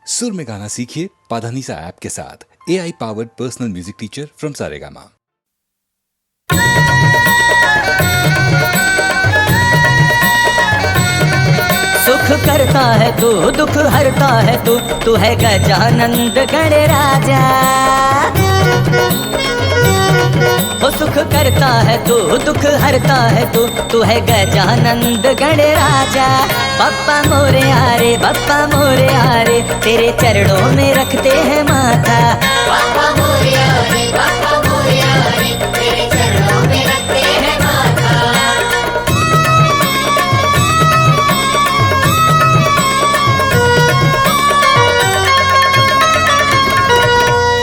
सुर में गाना सीखिए पाधानीसा ऐप के साथ। AI powered personal music teacher from Saregama. सुख करता है तू, दुख हरता है तू, तू है गजानंद गणराजा। वो सुख करता है तू, दुख हरता है तू, तू है गजानंद गणराजा। बप्पा मोरे आरे, बप्पा मोरे आरे, तेरे चरणों में रखते हैं माथा। बप्पा मोरे आरे, बप्पा मोरे आरे, तेरे चरणों में रखते हैं माथा।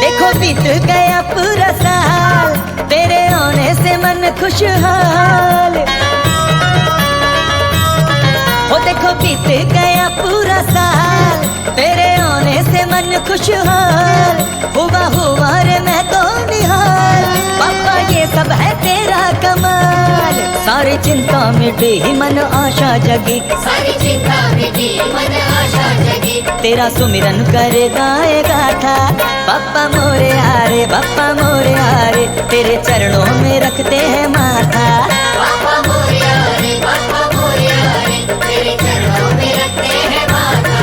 देखो बीत गया पूरा साल, तेरे आने से मन खुशहाल। हो देखो बीत गया पूरा साल, तेरे आने से मन खुशहाल। हुआ रे मैं तो निहाल, पापा ये सब है तेरा कमाल। सारी चिंता मिटी मन आशा जगी, सारी चिंता मिटी मन आशा जगी। तेरा सुमिरन करे गाए गाथा। बप्पा मोरे आरे, बप्पा मोरे आरे, तेरे चरणों में रखते हैं माथा। बप्पा मोरे आरे, बप्पा मोरे आरे, तेरे चरणों में रखते हैं माथा।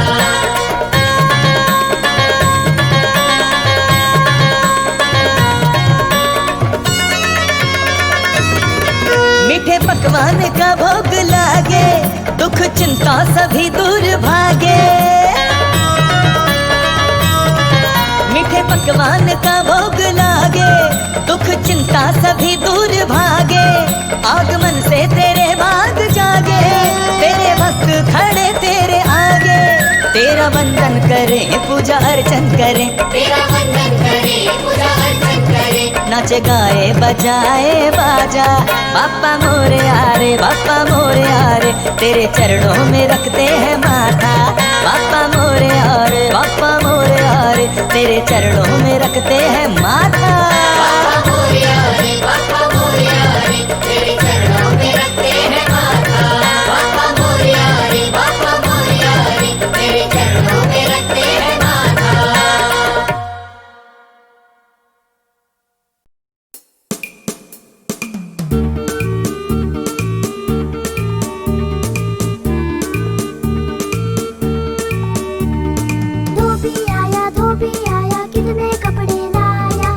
मीठे पकवान का भोग लागे, दुख चिंता सभी दूर भागे। मीठे पकवान का भोग लागे, दुख चिंता सभी दूर भागे। आगमन से तेरे भाग जागे, तेरे भक्त खड़े तेरे आगे। तेरा वंदन करें, पूजा अर्चन करें, तेरा वंदन करें, पूजा अर्चन करें। नाचे गाए बजाए बाजा। बाप्पा मोरे आरे, बाप्पा मोरे आरे, तेरे चरणों में रखते हैं माथा। बाप्पा मोरे आरे, बाप्पा मोरे आरे, तेरे चरणों में रखते हैं माथा। बप्पा मोरे आरे, बप्पा मोरे आरे, तेरे चरणों में रखते हैं माथा। बप्पा मोरे आरे, बप्पा मोरे आरे, तेरे चरणों में रखते हैं माथा। धोबी आया कितने कपड़े लाया।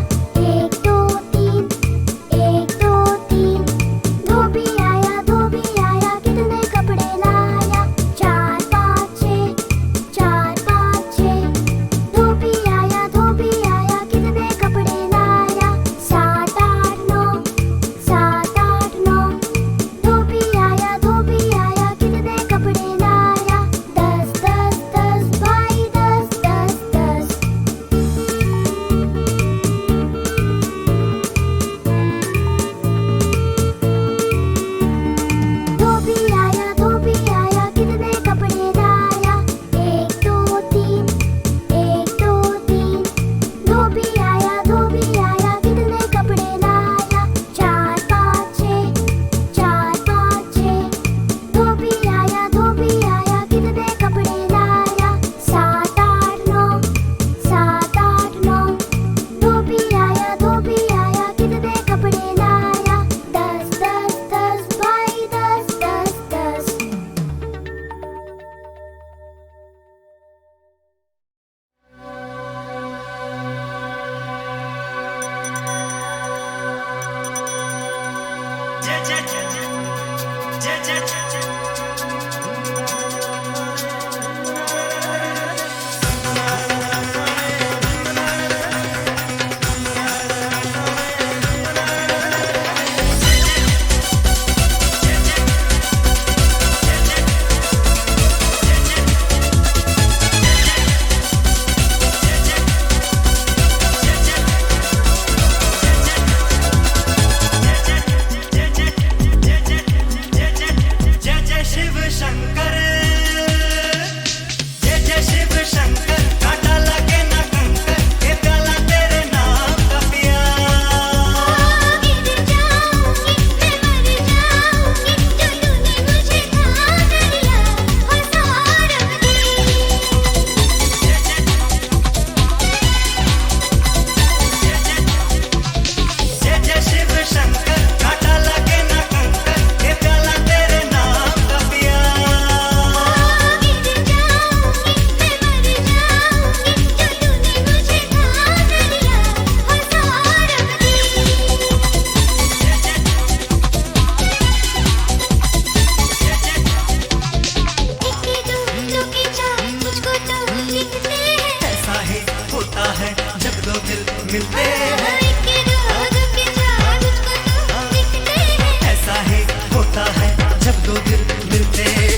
मिलते हैं। एक दो के चार मुझको तो दिखते हैं। ऐसा ही होता है जब दो दिल मिलते हैं।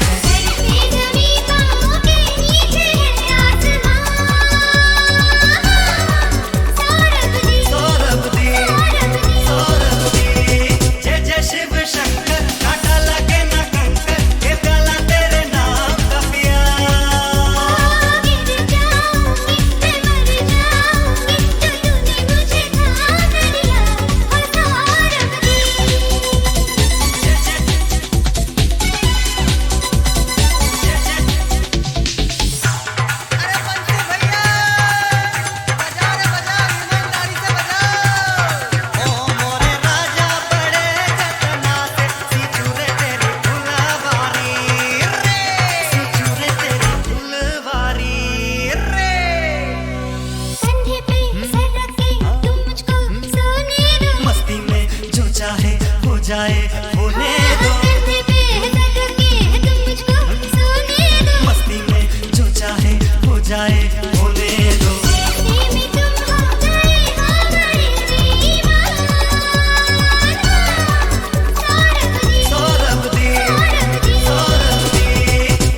जमीन पाँव के नीचे है आसमां। सौरभ दी सौरभ दी सौरभ दी जय जय शिव शंकर काटा लगे ना कंकर ये प्याला तेरे नाम का पिया। गिर जाऊंगी मैं मर जाऊंगी जो तूने मुझे थाम लिया। सौरभ दी अरे पंचू भैया बजा रे बजा ईमानदारी से बजा। ओ मोरे राजा बड़े जतना से सिचुरे तेरी फुलवारी रे सिचुरे तेरी फुलवारी रे। कंधे पे सर रख के तुम मुझको सोने दो। मस्ती में जो चाहे हो जाए होने दो। कंधे पे सर रख के तुम मुझको सोने दो। मस्ती में जो चाहे हो जाए होने दो। ऐसे में तुम हो गए हमारे दीवाना। सौरभ दी सौरभ दी सौरभ दी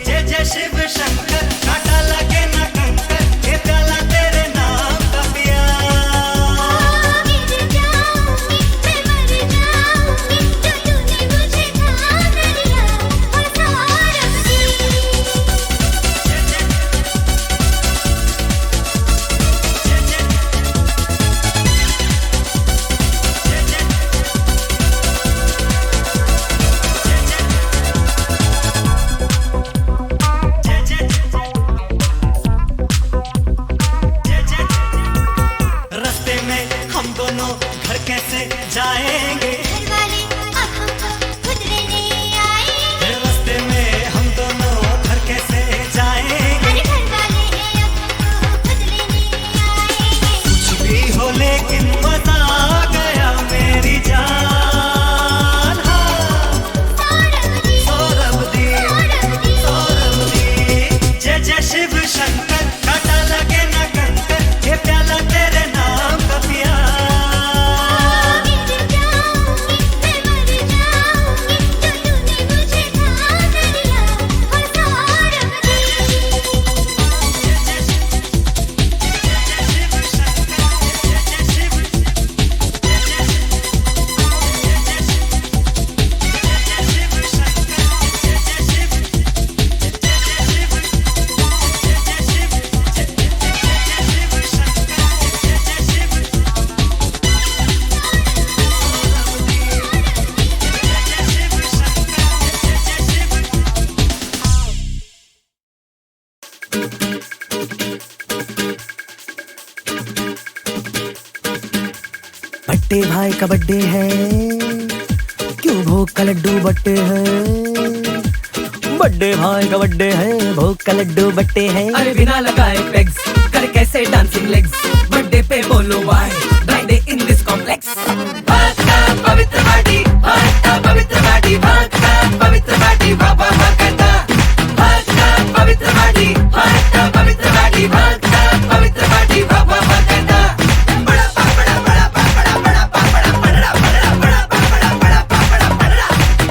जय जय शिव शंकर काटा लगे ना कंकर ये प्याला तेरे नाम का पिया। गिर जाऊंगी मैं मर जाऊंगी जो तूने मुझे थाम लिया। सौरभ दी रास्ते में हम दोनों घर कैसे जाएंगे। घरवाले अब हमको खुद लेने आएंगे। रास्ते में हम दोनों घर कैसे जाएंगे। अरे घरवाले अब हमको खुद लेने आएंगे। कुछ भी हो लेकिन मजा आ गया मेरी जान। हाँ। सौरभ दी सौरभ दी सौरभ दी सौरभ दी जय जय शिव शंकर काटा लगे ना कंकर ये प्याला तेरे नाम का पिया। गिर जाऊंगी मैं मर जाऊंगी जो तूने मुझे थाम लिया। सौरभ दी बट्टे भाई का बर्थडे है, क्यों भोग का लड्डू बट्टे है। बर्थडे भाई का बर्थडे है, भोग का लड्डू बट्टे है। अरे बिना लगाए पेग्स कर कैसे डांसिंग लेग्स। बर्थडे पे बोलो वाई ब्राइडे इन दिस कॉम्प्लेक्स। भागता पवित्र बाटी भागता पवित्र बाटी भागता पवित्र बाटी बाबा भागता। भागता पवित्र बाटी भागता पवित्र बाटी भागता पवित्र बाटी बाबा भागता। बड़ा पापड़ा बड़ा पापड़ा बड़ा पापड़ा बड़ा बड़ा बड़ा पापड़ा बड़ा पापड़ा बड़ा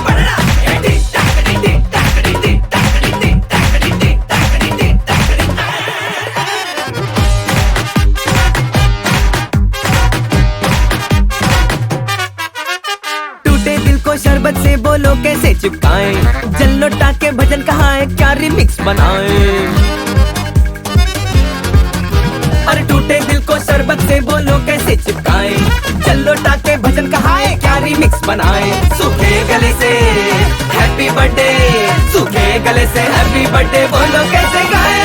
बड़ा। ए टिक टाक टिक टाक टिक टाक टिक टाक टिक टाक टिक टाक। टूटे दिल को शरबत से बोलो कैसे चिपकाएं। जल लौटा के भजन कहाए क्या रिमिक्स बनाएं। अरे टूटे दिल को शरबत से बोलो कैसे चिपकाए। चल लौटा के भजन कहाए क्या रिमिक्स बनाए। सूखे गले से हैप्पी बर्थडे, सूखे गले से हैप्पी बर्थडे बोलो कैसे गाए।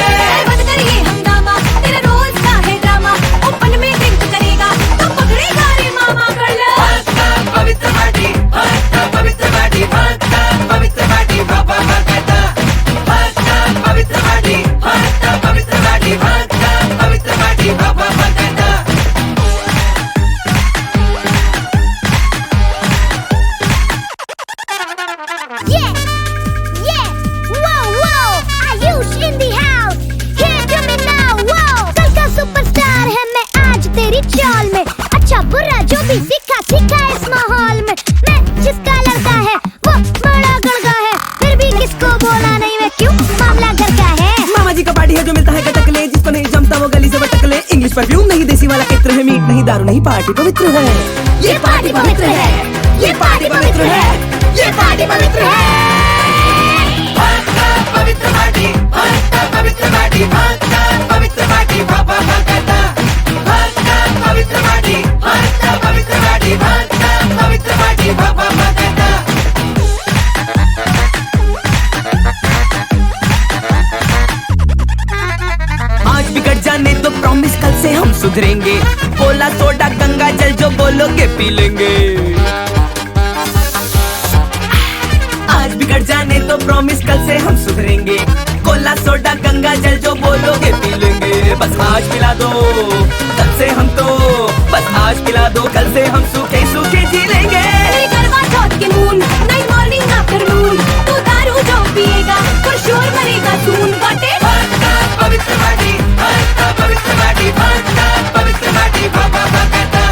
बंद करिए हंगामा तेरा रोज का है ड्रामा। ओपन में ड्रिंक करेगा तो पकड़ेगा रे मामा कर लो। भागता पवित्र बाटी भागता पवित्र बाटी भागता पवित्र बाटी बाबा भागता। भागता पवित्र बाटी भागता पवित्र बाटी भागता पवित्र बाटी बाबा भागता। Yeah, yeah, whoa, whoa, Ayush in the house. Use perfume नहीं देसी वाला इत्र है, मीट नहीं दारू नहीं, पार्टी पवित्र है। ये पार्टी पवित्र है, ये पार्टी पवित्र है, ये पार्टी पवित्र है। पवित्र पार्टी, पवित्र पार्टी, पवित्र पार्टी, बाबा कहता। पवित्र पार्टी, पवित्र पार्टी, पवित्र पार्टी, बाबा कहता। आज बिगड़ जाने तो प्रॉमिस कल से हम सुधरेंगे, कोला सोडा गंगा जल जो बोलोगे पी लेंगे। आज बिगड़ जाने तो प्रॉमिस कल से हम सुधरेंगे, कोला सोडा गंगा जल जो बोलोगे पी लेंगे। बस आज पिला दो कल से हम तो, बस आज पिला दो कल से हम सूखे सूखे जी लेंगे। करवा चौथ के मून, नाइट मॉर्निंग आफ्टरनून, तू दारू जो पिएगा for sure मरेगा soon। बाटे पवित्र पार्टी, पवित्र पार्टी, पवित्र पार्टी, बाबा कहता।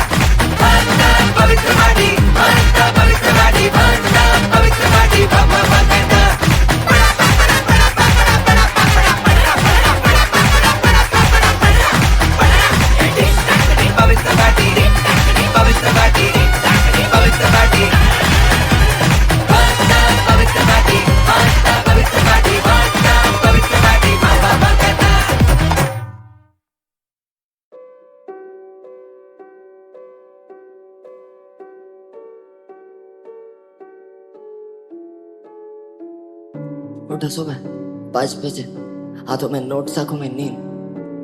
पवित्र पार्टी, पवित्र पार्टी, पवित्र पार्टी, बाबा कहता। पवित्र पार्टी, पवित्र पार्टी, पवित्र पार्टी, पवित्र पार्टी, पवित्र पार्टी, पवित्र पार्टी, बाबा कहता। उठा सुबह 5 बजे, हाथों में नोट्स आंखों में नींद,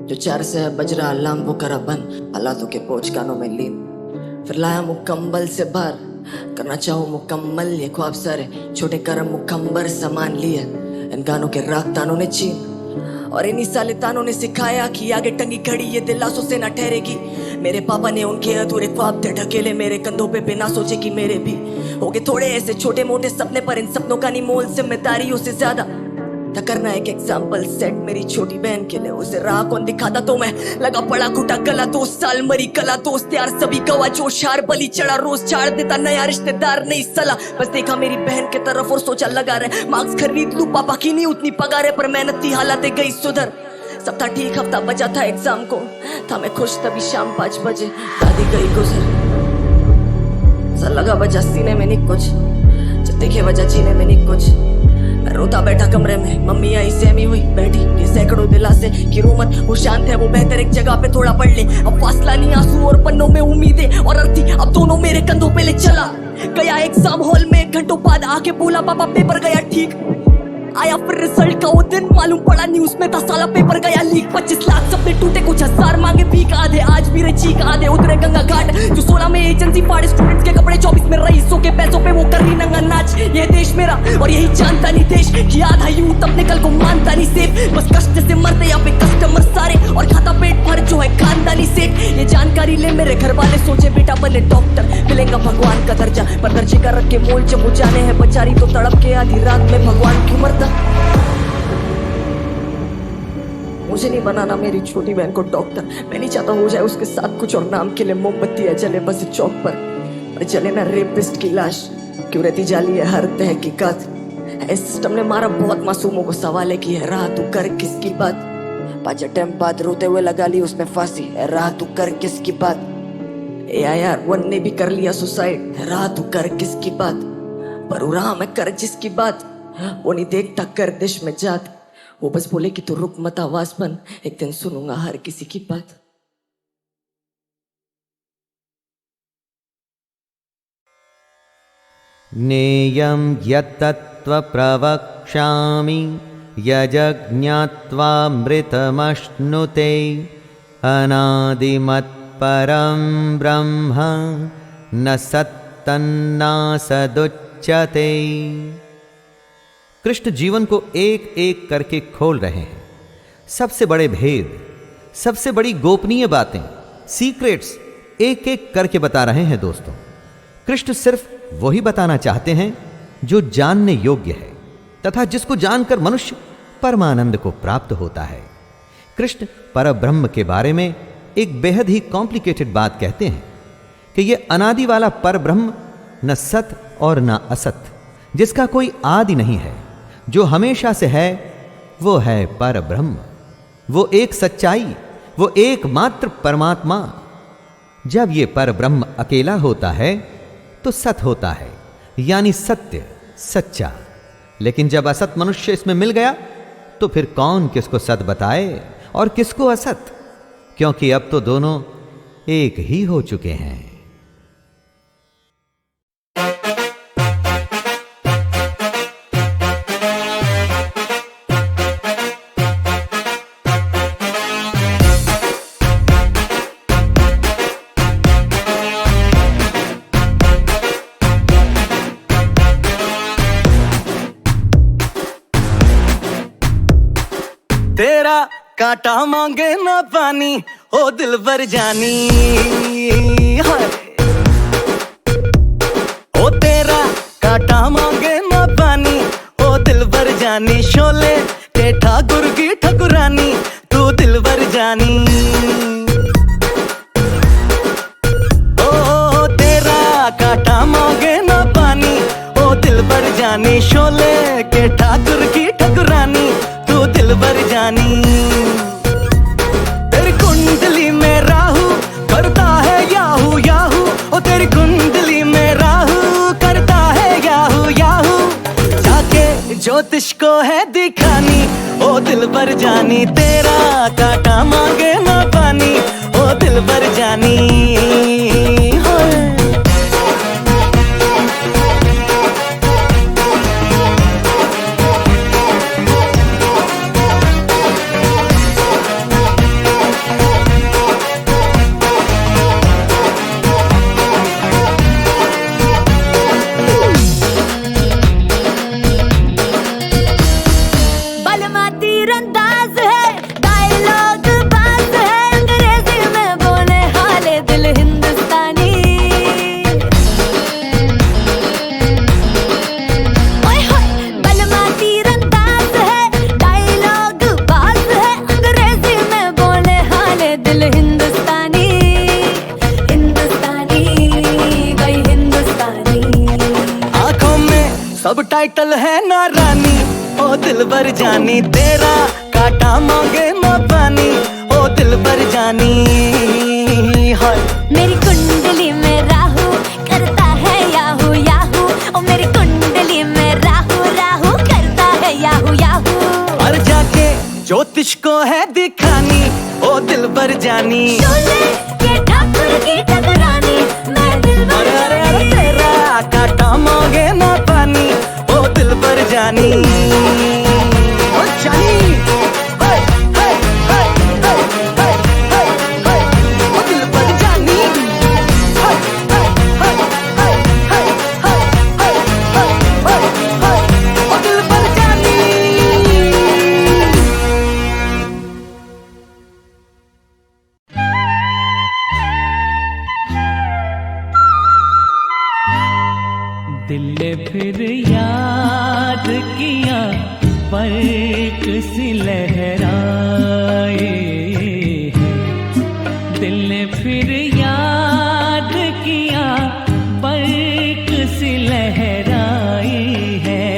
जो 4 से है बज रहा अलार्म वो करा बंद, हालातों के पोच कानों में लीन। फिर लाया मुकम्मल से बाहर, करना चाहूँ मुकम्मल ये ख्वाब सारे, छोटे करम मुकम्बर सामान लिए, इन गानों के राग तानों ने छीन, और इन्हीं साले तानों ने सिखाया कि आगे टंगी खड़ी ये दिलासों से ना ठहरेगी। मेरे पापा ने उनके अधूरे ख्वाब थे ढकेले मेरे कंधों पे बिना सोचे कि मेरे भी होगे थोड़े ऐसे छोटे मोटे सपने, पर इन सपनों का नहीं मोल जिम्मेदारियों से ज्यादा था करना एक एग्जाम्पल सेट मेरी छोटी बहन के लिए। उसे राह कौन दिखाता तो मैं लगा पड़ा घुटा गला, 2 साल मरी कला दोस्त यार सभी गवा, जो शार बलि चढ़ा रोज चाड़ देता नया रिश्तेदार नहीं सला। बस देखा मेरी बहन के तरफ और सोचा लगा रहे मार्क्स खरीद लूं, पापा की नहीं उतनी पगार है, पर मेहनत थी हालातें गई सुधर। सब था ठीक, हफ्ता बचा था एग्जाम को, था मैं खुश तभी शाम 5 बजे दादी गई गुजर। सर लगा बजा सीने में नहीं कुछ, जब देखे वजह जीने में नहीं कुछ, मैं रोता बैठा कमरे में, मम्मी आई सहमी हुई बैठी ये सैकड़ों दिलासे कि रो मत वो शांत है वो बेहतर एक जगह पे थोड़ा पढ़ ले। अब फासला नहीं आंसू और पन्नों में उम्मीदें और अर्थी, अब दोनों मेरे कंधों पे ले चला गया। एग्जाम हॉल में घंटों बाद आके बोला पापा पेपर गया ठीक, आया फिर रिजल्ट का वो दिन, मालूम पड़ा न्यूज में था साला पेपर गया लीक। 25 लाख सपने टूटे, कुछ 1000 मांगे भीख, आधे आज भी रहे चीख, आधे उतरे गंगा घाट। जो 16 में एजेंसी फाड़े स्टूडेंट्स के कपड़े, 24 में रईसों के पैसों पे वो कर रही नंगा नाच। ये देश मेरा और यही जानता नहीं देश कि आधा यूथ अपने कल को मानता नहीं सेफ, बस कष्ट से मरते यहाँ पे कस्टमर सारे, और खाता पेट भर जो है खानदानी सेठ। ये जानकारी ले मेरे घर वाले, सोचे बेटा बने डॉक्टर मिलेगा भगवान का दर्जा, पर दर्जे का रख के मोल जब वो जाने हैं बेचारी तो तड़प के आधी रात में भगवान क्यों मरता। मुझे नहीं बनाना मेरी छोटी बहन को डॉक्टर, मैं नहीं चाहता हो जाए उसके साथ कुछ और नाम के लिए मोमबत्तियां जले बस चौक पर जले ना रेपिस्ट की लाश, क्यों रहती जाली है हर तहकीकात। इस सिस्टम ने मारा बहुत मासूमों को, सवाल है कि है राह तू कर किसकी बात। 5 अटेम्प्ट बाद रोते हुए लगा ली उसने फांसी, है राह तू कर किसकी बात। AIR 1 ने भी कर लिया सुसाइड, है राह तू कर किसकी बात। पर उरा मैं कर जिसकी बात, वो नहीं देखता गर्दिश में जात, वो बस बोले कि तू रुक मत आवाज बन, एक दिन सुनूंगा हर किसी की बात। ज्ञेयं यत्तत्त्वप्रवक्ष्यामि यजज्ञात्वामृतमश्नुते अनादिमत्परं ब्रह्म न सत्तन्नासदुच्यते। कृष्ण जीवन को एक एक करके खोल रहे हैं, सबसे बड़े भेद, सबसे बड़ी गोपनीय बातें, सीक्रेट्स एक एक करके बता रहे हैं दोस्तों। कृष्ण सिर्फ वही बताना चाहते हैं जो जानने योग्य है तथा जिसको जानकर मनुष्य परमानंद को प्राप्त होता है। कृष्ण परब्रह्म के बारे में एक बेहद ही कॉम्प्लिकेटेड बात कहते हैं कि यह अनादि वाला परब्रह्म न सत और न असत, जिसका कोई आदि नहीं है, जो हमेशा से है, वो है परब्रह्म। वो एक सच्चाई वो एकमात्र परमात्मा। जब ये पर ब्रह्म अकेला होता है तो सत होता है, यानी सत्य, सच्चा। लेकिन जब असत मनुष्य इसमें मिल गया तो फिर कौन किसको सत बताए और किसको असत, क्योंकि अब तो दोनों एक ही हो चुके हैं। तेरा कांटा मांगे ना पानी, ओ दिल भर जानी। हाय ओ तेरा कांटा मांगे ना पानी, ओ दिल भर जानी। शोले के ठाकुर की ठकुरानी, तू दिल भर जानी। ओ तेरा कांटा मांगे ना पानी, ओ दिल भर जानी। शोले के ठाकुर की ठकुरानी, तू दिल भर जानी। तेरी कुंडली में राहु करता है याहू याहू, ओ तेरी कुंडली में राहु करता है याहू याहू। जाके ज्योतिष को है दिखानी, ओ दिल भर जानी। तेरा कांटा मांगे ना पानी, ओ दिल भर जानी। सब टाइटल है ना रानी, ओ दिल भर जानी। तेरा कांटा मांगे ना पानी, ओ दिल भर जानी। हाय मेरी कुंडली में राहु करता है याहू याहू, ओ मेरी कुंडली में राहु राहु करता है याहू याहू। और जाके ज्योतिष को है दिखानी, ओ दिल भर जानी। शोले के ठाकुर की ठकुरानी, मैं दिल भर जानी। तेरा कांटा मांगे ना पानी, ओ दिल भर जानी। ओ जानी हाय हाय हाय हाय हाय हाय हाय, ओ दिल भर जानी। हाय हाय हाय हाय हाय हाय हाय हाय हाय, ओ दिल भर जानी। दिल ने फिर याद किया, पलक सी लहराए हैं। दिल ने फिर याद किया, पलक सी लहराए हैं।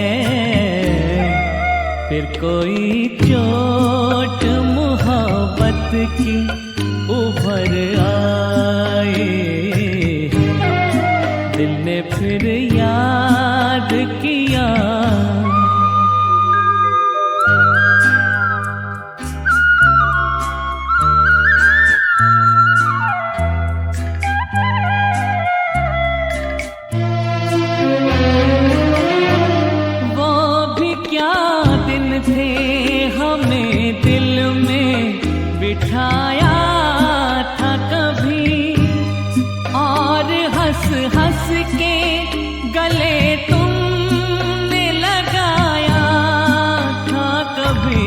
फिर कोई चोट मोहब्बत की उभर आए हैं। दिल ने फिर याद किया। वो भी क्या दिन थे, हमें दिल में बिठाया था कभी, और हंस हंस के गले तुमने लगाया था कभी।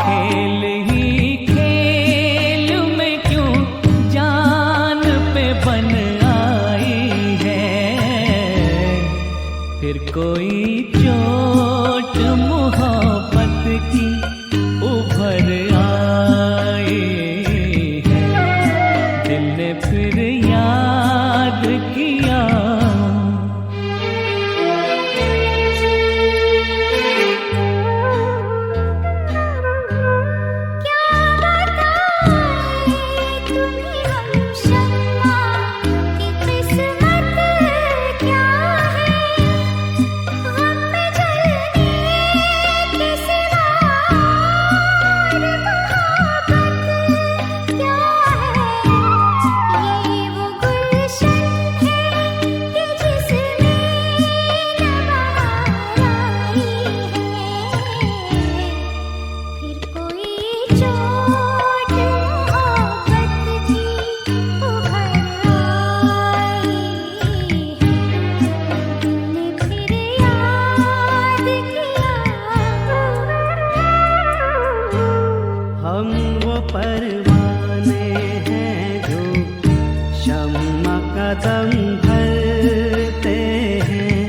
खेल ही खेल में क्यों जान पे बन आई है। फिर कोई चोट मोहब्बत की उभर आए हैं। दिल ने फिर याद किया। क्या बताऊं परवाने हैं जो शम्मा का दम भरते हैं,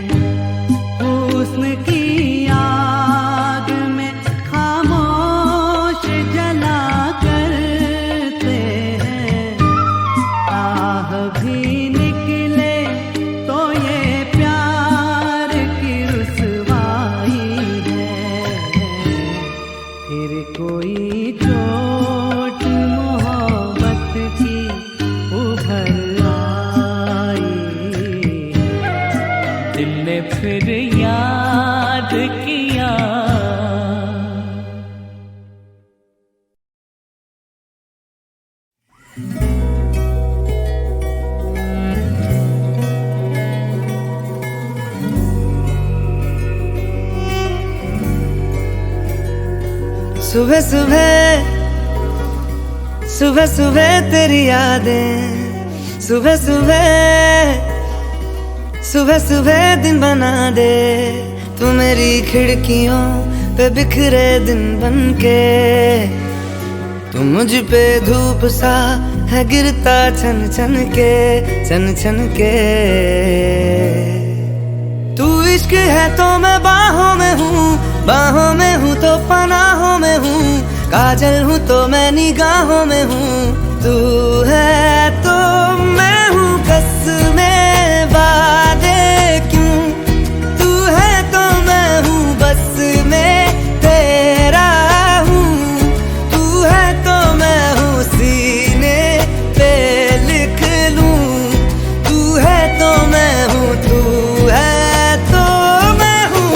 हुस्न की आग में खामोश जला करते हैं। आह भी निकले तो ये प्यार की रुसवाई है, फिर कोई चोट मोहब्बत की उभर आई, दिल ने फिर याद किया। सुबह सुबह सुबह सुबह तेरी यादें, सुबह सुबह सुबह सुबह दिन बना दे तू मेरी खिड़कियों पे बिखरे दिन बनके। तू मुझ पे धूप सा है गिरता छन छन के, छन छन के। तू इश्क है तो मैं बाहों में हूँ, बाहों में हूँ तो पनाहों में हूँ, काजल हूँ तो मैं निगाहों में हूँ। तू है तो मैं हूँ कसमें वादे क्यों, तू है तो मैं हूँ बस में तेरा हूँ। तू है तो मैं हूँ सीने पे लिख लूँ, तू है तो मैं हूँ, तू है तो मैं हूँ।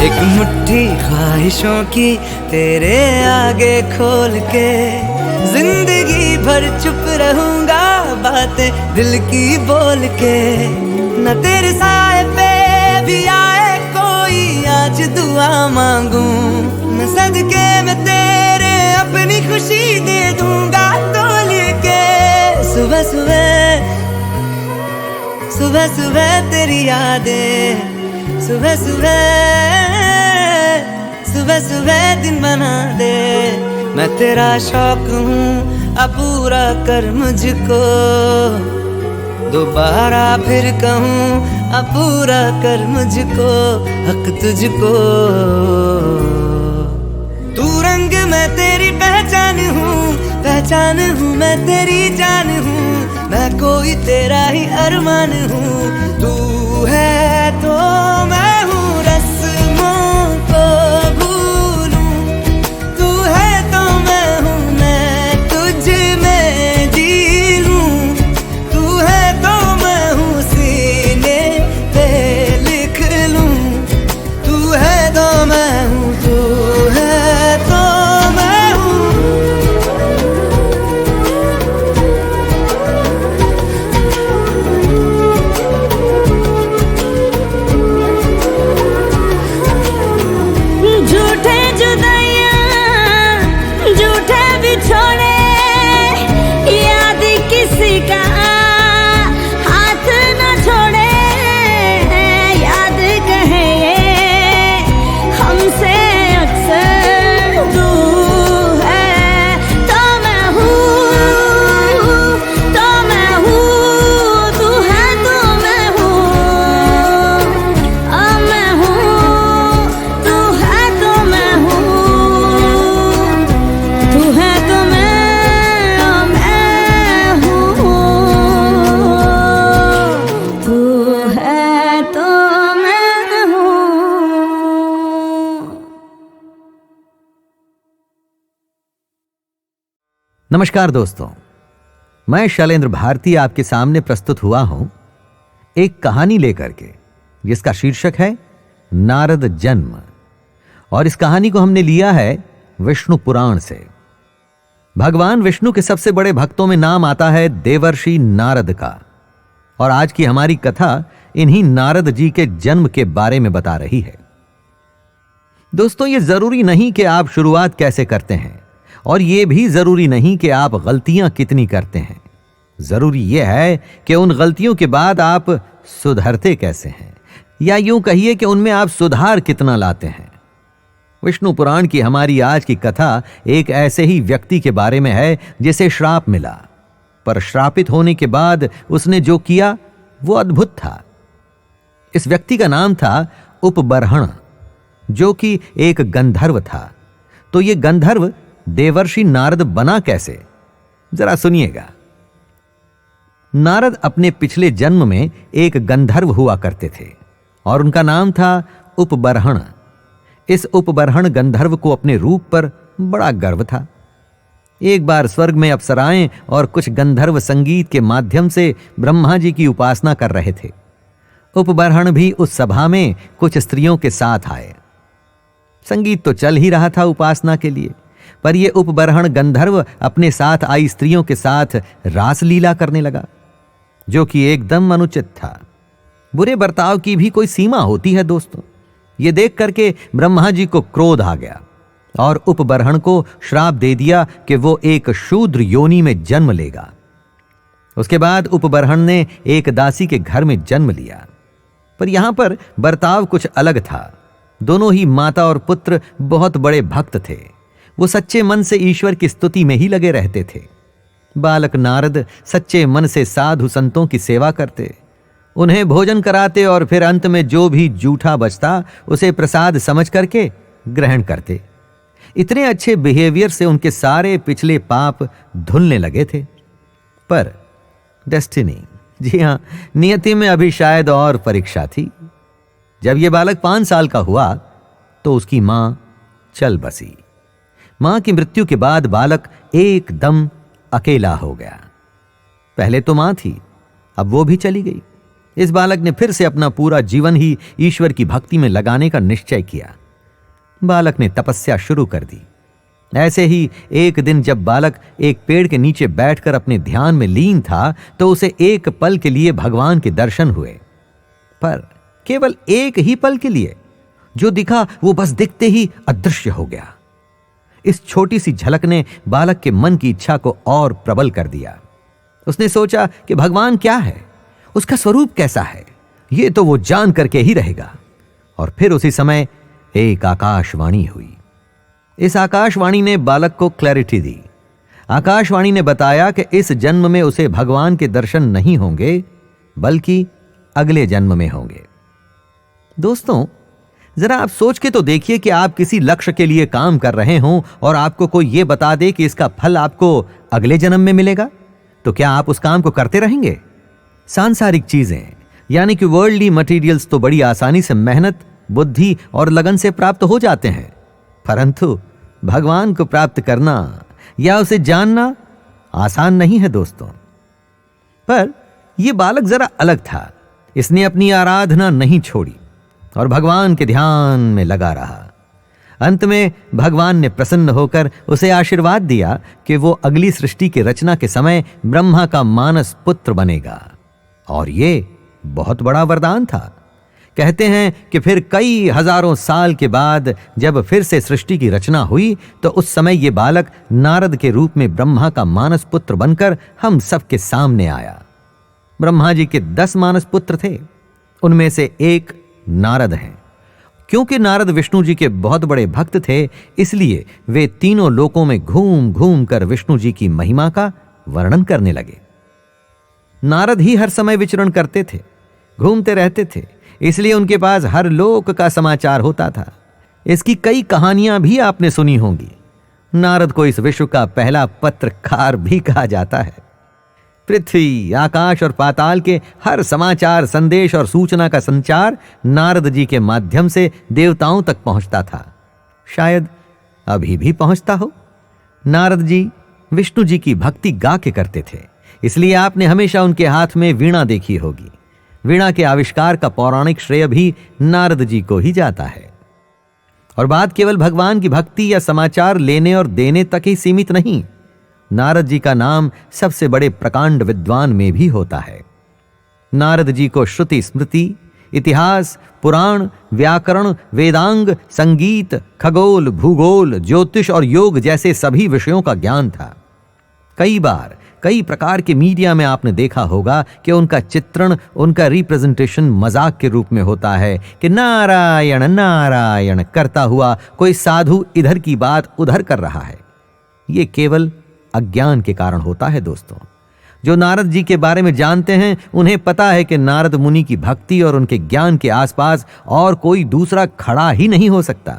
एक मुट्ठी ख्वाहिशों की तेरे आगे खोल के, जिंदगी भर चुप रहूंगा बातें दिल की बोल के। न तेरे साए पे भी आए कोई आज दुआ मांगूं, मैं सदके में तेरे अपनी खुशी दे दूंगा तोल के। सुबह सुबह सुबह सुबह तेरी यादें, सुबह सुबह सुबह सुबह दिन बना दे। मैं तेरा शौक हूँ अब पूरा कर मुझको, दोबारा फिर कहूँ अब पूरा कर मुझको, हक तुझको। तू रंग मैं तेरी पहचान हूँ, पहचान हूँ मैं तेरी जान हूँ, मैं कोई तेरा ही अरमान हूँ। तू है तो मैं हूँ रस्मों को भूलूं, तू है तो मैं हूँ मैं तुझ में जी लूं। तू है तो मैं हूँ सीने पे लिख लूं, तू है तो मैं हूँ, तू है तो मैं हूँ। झूठे जुदाइयां झूठे बिछोड़े, याद किसी का हाथ न छोड़े। याद कहे ये हमसे अक्सर, तू है तो मैं हूँ, तो मैं हूँ, तू है तो मैं हूँ, मैं हूँ, तू है तो मैं हूँ, तू है तो मैं हूँ, तू है तो मैं हूँ। नमस्कार दोस्तों, मैं शैलेंद्र भारती आपके सामने प्रस्तुत हुआ हूं एक कहानी लेकर के, जिसका शीर्षक है नारद जन्म। और इस कहानी को हमने लिया है विष्णु पुराण से। भगवान विष्णु के सबसे बड़े भक्तों में नाम आता है देवर्षि नारद का, और आज की हमारी कथा इन्हीं नारद जी के जन्म के बारे में बता रही है। दोस्तों, ये जरूरी नहीं कि आप शुरुआत कैसे करते हैं, और ये भी जरूरी नहीं कि आप गलतियां कितनी करते हैं। जरूरी यह है कि उन गलतियों के बाद आप सुधरते कैसे हैं, या यूं कहिए कि उनमें आप सुधार कितना लाते हैं। विष्णु पुराण की हमारी आज की कथा एक ऐसे ही व्यक्ति के बारे में है जिसे श्राप मिला, पर श्रापित होने के बाद उसने जो किया वो अद्भुत था। इस व्यक्ति का नाम था उपबर्हण, जो कि एक गंधर्व था। तो ये गंधर्व देवर्षि नारद बना कैसे, जरा सुनिएगा। नारद अपने पिछले जन्म में एक गंधर्व हुआ करते थे और उनका नाम था उपबर्हण। इस उपबर्हण गंधर्व को अपने रूप पर बड़ा गर्व था। एक बार स्वर्ग में अप्सराएं और कुछ गंधर्व संगीत के माध्यम से ब्रह्मा जी की उपासना कर रहे थे। उपबर्हण भी उस सभा में कुछ स्त्रियों के साथ आए। संगीत तो चल ही रहा था उपासना के लिए, पर यह उपबर्हण गंधर्व अपने साथ आई स्त्रियों के साथ रासलीला करने लगा, जो कि एकदम अनुचित था। बुरे बर्ताव की भी कोई सीमा होती है दोस्तों। ये देख करके ब्रह्मा जी को क्रोध आ गया और उपबर्हण को श्राप दे दिया कि वो एक शूद्र योनि में जन्म लेगा। उसके बाद उपबर्हण ने एक दासी के घर में जन्म लिया, पर यहां पर बर्ताव कुछ अलग था। दोनों ही माता और पुत्र बहुत बड़े भक्त थे। वो सच्चे मन से ईश्वर की स्तुति में ही लगे रहते थे। बालक नारद सच्चे मन से साधु संतों की सेवा करते, उन्हें भोजन कराते और फिर अंत में जो भी जूठा बचता उसे प्रसाद समझ करके ग्रहण करते। इतने अच्छे बिहेवियर से उनके सारे पिछले पाप धुलने लगे थे। पर डेस्टिनी, जी हां, नियति में अभी शायद और परीक्षा थी। जब यह बालक 5 साल का हुआ तो उसकी मां चल बसी। मां की मृत्यु के बाद बालक एकदम अकेला हो गया। पहले तो मां थी, अब वो भी चली गई। इस बालक ने फिर से अपना पूरा जीवन ही ईश्वर की भक्ति में लगाने का निश्चय किया। बालक ने तपस्या शुरू कर दी। ऐसे ही एक दिन जब बालक एक पेड़ के नीचे बैठकर अपने ध्यान में लीन था तो उसे एक पल के लिए भगवान के दर्शन हुए, पर केवल एक ही पल के लिए। जो दिखा वो बस दिखते ही अदृश्य हो गया। इस छोटी सी झलक ने बालक के मन की इच्छा को और प्रबल कर दिया। उसने सोचा कि भगवान क्या है, उसका स्वरूप कैसा है, ये तो वो जान करके ही रहेगा। और फिर उसी समय एक आकाशवाणी हुई। इस आकाशवाणी ने बालक को क्लैरिटी दी। आकाशवाणी ने बताया कि इस जन्म में उसे भगवान के दर्शन नहीं होंगे, बल्कि अगले जन्म में होंगे। दोस्तों, जरा आप सोच के तो देखिए कि आप किसी लक्ष्य के लिए काम कर रहे हों और आपको कोई यह बता दे कि इसका फल आपको अगले जन्म में मिलेगा, तो क्या आप उस काम को करते रहेंगे? सांसारिक चीजें यानी कि वर्ल्डली मटेरियल्स तो बड़ी आसानी से मेहनत, बुद्धि और लगन से प्राप्त हो जाते हैं, परंतु भगवान को प्राप्त करना या उसे जानना आसान नहीं है दोस्तों। पर यह बालक जरा अलग था। इसने अपनी आराधना नहीं छोड़ी और भगवान के ध्यान में लगा रहा। अंत में भगवान ने प्रसन्न होकर उसे आशीर्वाद दिया कि वो अगली सृष्टि की रचना के समय ब्रह्मा का मानस पुत्र बनेगा, और ये बहुत बड़ा वरदान था। कहते हैं कि फिर कई हजारों साल के बाद जब फिर से सृष्टि की रचना हुई तो उस समय ये बालक नारद के रूप में ब्रह्मा का मानस पुत्र बनकर हम सबके सामने आया। ब्रह्मा जी के 10 मानस पुत्र थे, उनमें से एक नारद हैं। क्योंकि नारद विष्णु जी के बहुत बड़े भक्त थे, इसलिए वे तीनों लोकों में घूम घूम कर विष्णु जी की महिमा का वर्णन करने लगे। नारद ही हर समय विचरण करते थे, घूमते रहते थे, इसलिए उनके पास हर लोक का समाचार होता था। इसकी कई कहानियां भी आपने सुनी होंगी। नारद को इस विश्व का पहला पत्रकार भी कहा जाता है। पृथ्वी, आकाश और पाताल के हर समाचार, संदेश और सूचना का संचार नारद जी के माध्यम से देवताओं तक पहुंचता था। शायद अभी भी पहुंचता हो। नारद जी विष्णु जी की भक्ति गा के करते थे, इसलिए आपने हमेशा उनके हाथ में वीणा देखी होगी। वीणा के आविष्कार का पौराणिक श्रेय भी नारद जी को ही जाता है। और बात केवल भगवान की भक्ति या समाचार लेने और देने तक ही सीमित नहीं। नारद जी का नाम सबसे बड़े प्रकांड विद्वान में भी होता है। नारद जी को श्रुति स्मृति इतिहास, पुराण, व्याकरण, वेदांग, संगीत, खगोल, भूगोल, ज्योतिष और योग जैसे सभी विषयों का ज्ञान था। कई बार कई प्रकार के मीडिया में आपने देखा होगा कि उनका चित्रण, उनका रिप्रेजेंटेशन मजाक के रूप में होता है कि नारायण नारायण करता हुआ कोई साधु इधर की बात उधर कर रहा है। यह केवल अज्ञान के कारण होता है दोस्तों। जो नारद जी के बारे में जानते हैं उन्हें पता है कि नारद मुनि की भक्ति और उनके ज्ञान के आसपास और कोई दूसरा खड़ा ही नहीं हो सकता।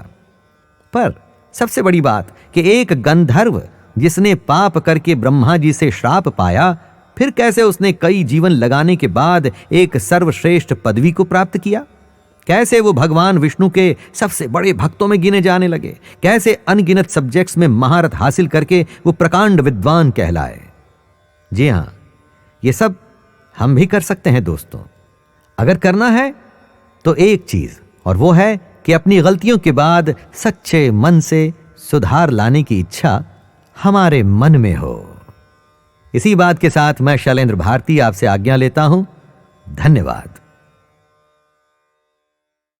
पर सबसे बड़ी बात कि एक गंधर्व जिसने पाप करके ब्रह्मा जी से श्राप पाया, फिर कैसे उसने कई जीवन लगाने के बाद एक सर्वश्रेष्ठ पदवी को प्राप्त किया? कैसे वो भगवान विष्णु के सबसे बड़े भक्तों में गिने जाने लगे? कैसे अनगिनत सब्जेक्ट्स में महारत हासिल करके वो प्रकांड विद्वान कहलाए? जी हां, ये सब हम भी कर सकते हैं दोस्तों, अगर करना है तो एक चीज, और वो है कि अपनी गलतियों के बाद सच्चे मन से सुधार लाने की इच्छा हमारे मन में हो। इसी बात के साथ मैं शैलेंद्र भारती आपसे आज्ञा लेता हूं। धन्यवाद।